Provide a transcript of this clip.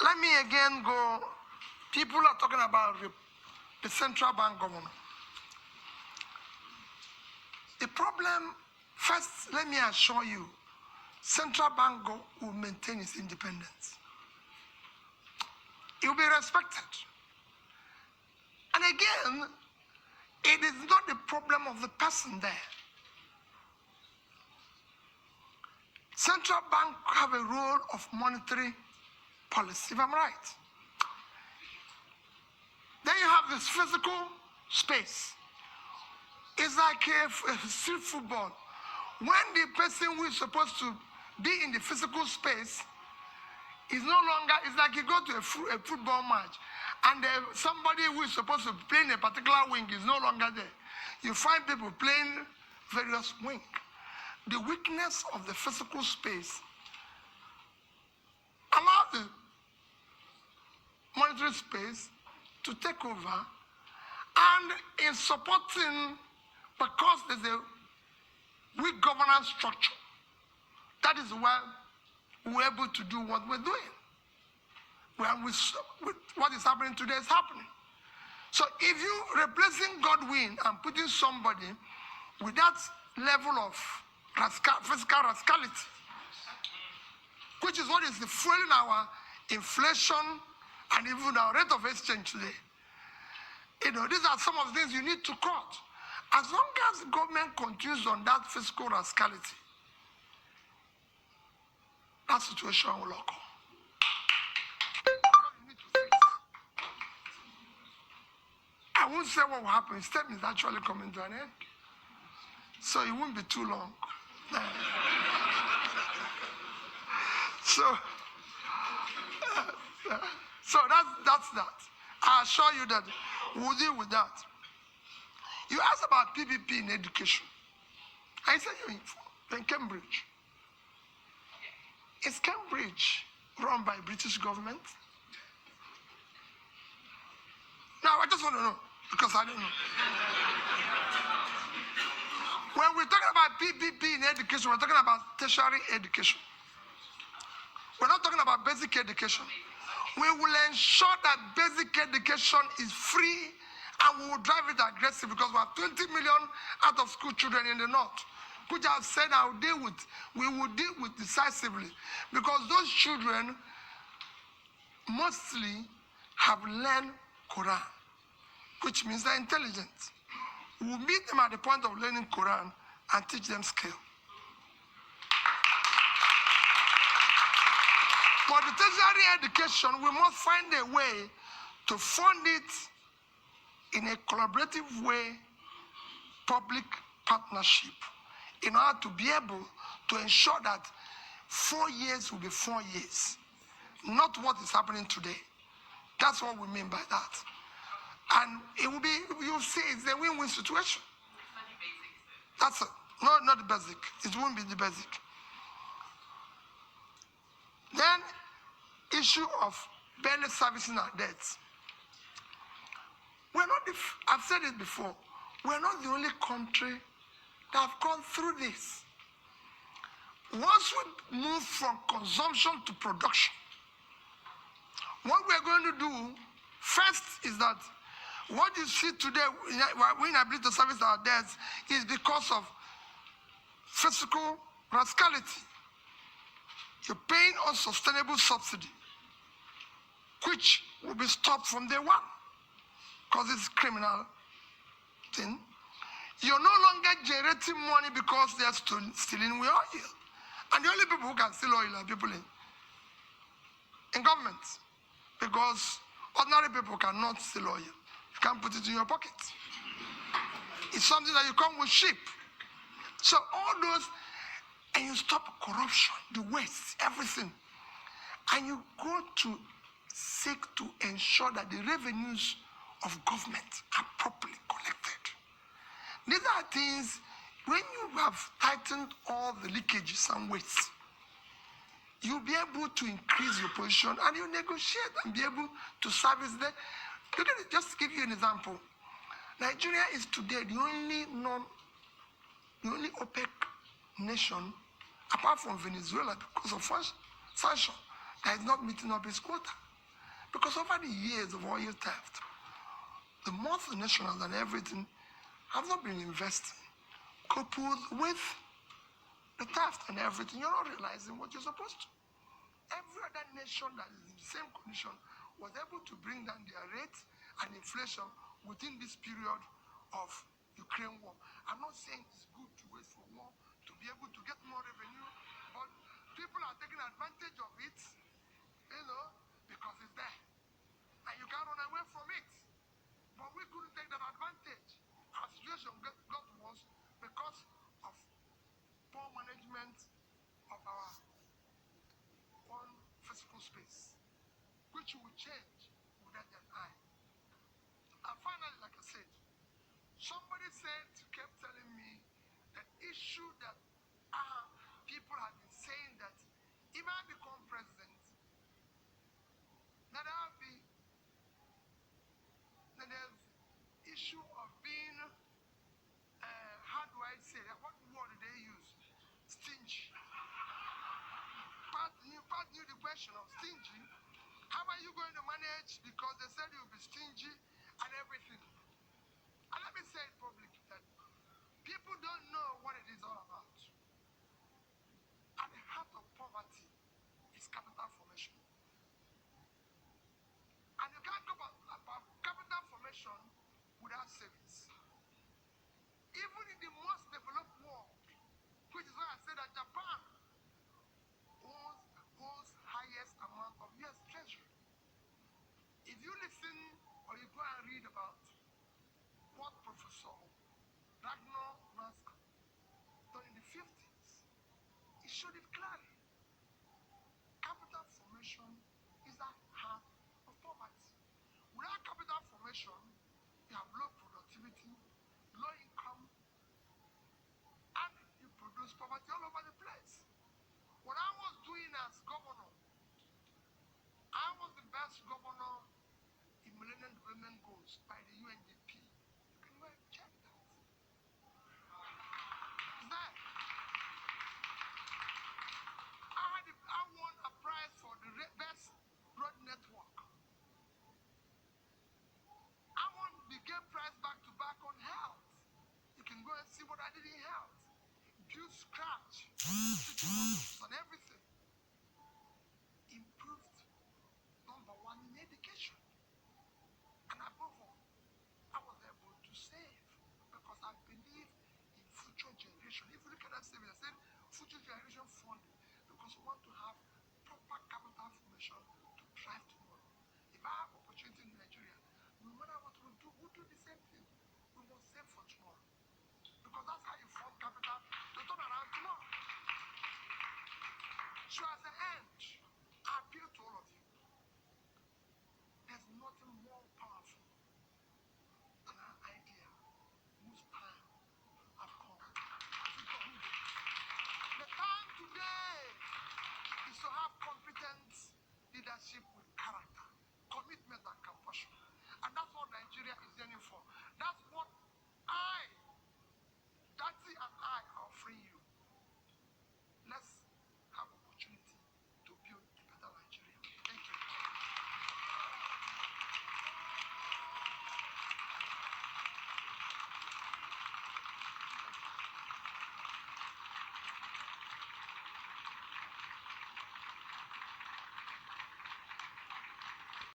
let me again go. People are talking about the central bank governor. The problem, first, let me assure you, central bank will maintain its independence. It will be respected. And again, it is not the problem of the person there. Central bank have a role of monetary policy, if I'm right. Then you have this physical space. It's like a street football. When the person who is supposed to be in the physical space is no longer, it's like you go to a football match and somebody who is supposed to play in a particular wing is no longer there. You find people playing various wings. The weakness of the physical space allows the monetary space to take over, and in supporting, because there's a weak governance structure, that is why we're able to do what we're doing. What is happening today is happening. So if you're replacing Godwin and putting somebody with that level of physical rascality, which is what is fueling our inflation and even our rate of exchange today, these are some of the things you need to cut. As long as the government continues on that fiscal rascality, that situation will occur. I won't say what will happen. His term is actually coming to an end. So it won't be too long. So that's that. I assure you that we'll deal with that. You asked about PPP in education. I said you're in Cambridge. Is Cambridge run by British government? Now, I just want to know, because I don't know. When we're talking about PPP in education, we're talking about tertiary education. We're not talking about basic education. We will ensure that basic education is free, and we will drive it aggressive, because we have 20 million out of school children in the north, which I've said we will deal with decisively, because those children mostly have learned Quran, which means they're intelligent. We will meet them at the point of learning Quran and teach them skill. For the tertiary education, we must find a way to fund it in a collaborative way, public partnership, in order to be able to ensure that 4 years will be 4 years, not what is happening today. That's what we mean by that. And it will be, you'll see, it's a win-win situation. That's it. No, not the basic. It won't be the basic. Then, issue of barely servicing our debts. We're not, I've said it before, we're not the only country that have gone through this. Once we move from consumption to production, what we're going to do first is that what you see today, we're inability to service our debts, is because of physical rascality. You're paying unsustainable subsidy, which will be stopped from day one, because it's a criminal thing. You're no longer generating money because they're stealing with oil. And the only people who can steal oil are people in government, because ordinary people cannot steal oil. You can't put it in your pocket. It's something that you come with sheep. So all those, and you stop corruption, the waste, everything. And you go to seek to ensure that the revenues of government are properly collected. These are things, when you have tightened all the leakages and wastes, you'll be able to increase your position, and you negotiate and be able to service them. Look at it, just to give you an example. Nigeria is today the only OPEC nation, apart from Venezuela, because of sanction, that is not meeting up its quota. Because over the years of oil theft, the multinationals and everything have not been investing, coupled with the theft and everything. You're not realizing what you're supposed to. Every other nation that is in the same condition was able to bring down their rates and inflation within this period of Ukraine war. I'm not saying it's good to wait for war to be able to get more revenue, but people are taking advantage of it, because it's there. And you can't run away from it. But we couldn't take that advantage. Our situation got worse because of poor management of our own physical space, which will change without an eye. And finally, like I said, somebody kept telling me an issue that people have been saying that if I become president, that there's issue of being, how do I say that? What word do they use? Stingy. Part knew the question of stingy. How are you going to manage? Because they said you'll be stingy and everything. And let me say it publicly that people don't know what it is all about. At the heart of poverty is capital formation. And you can't go about capital formation without savings. Even in the most developed world, which is why I said that Japan holds highest amount of US treasury. If you listen or you go and read about what Professor Ragnar Musk done in the 50s, he showed it clearly. Capital formation is the heart of poverty. Without capital formation, you have low productivity, low income, and you produce poverty all over the place. What I was doing as governor, I was the best governor in Millennium Development Goals by the UNDP. You can go and check that. There. I won a prize for the best road network. I won the game prize back to back on health. You can go and see what I did in health. Build scratch, on everything. Improved number one in education. And above all, I was able to save because I believe in future generation. If you look at that saving, I said future generation funding because we want to have proper capital formation to drive tomorrow. If I have opportunity in Nigeria, no matter what we do, we'll do the same thing. We must save for tomorrow. Because that's how you form capital to turn around tomorrow. So as an end, I appeal to all of you. There's nothing more powerful than an idea whose time have come. The time today is to have competent leadership with character, commitment and compassion. And that's what Nigeria is yearning for. That's what I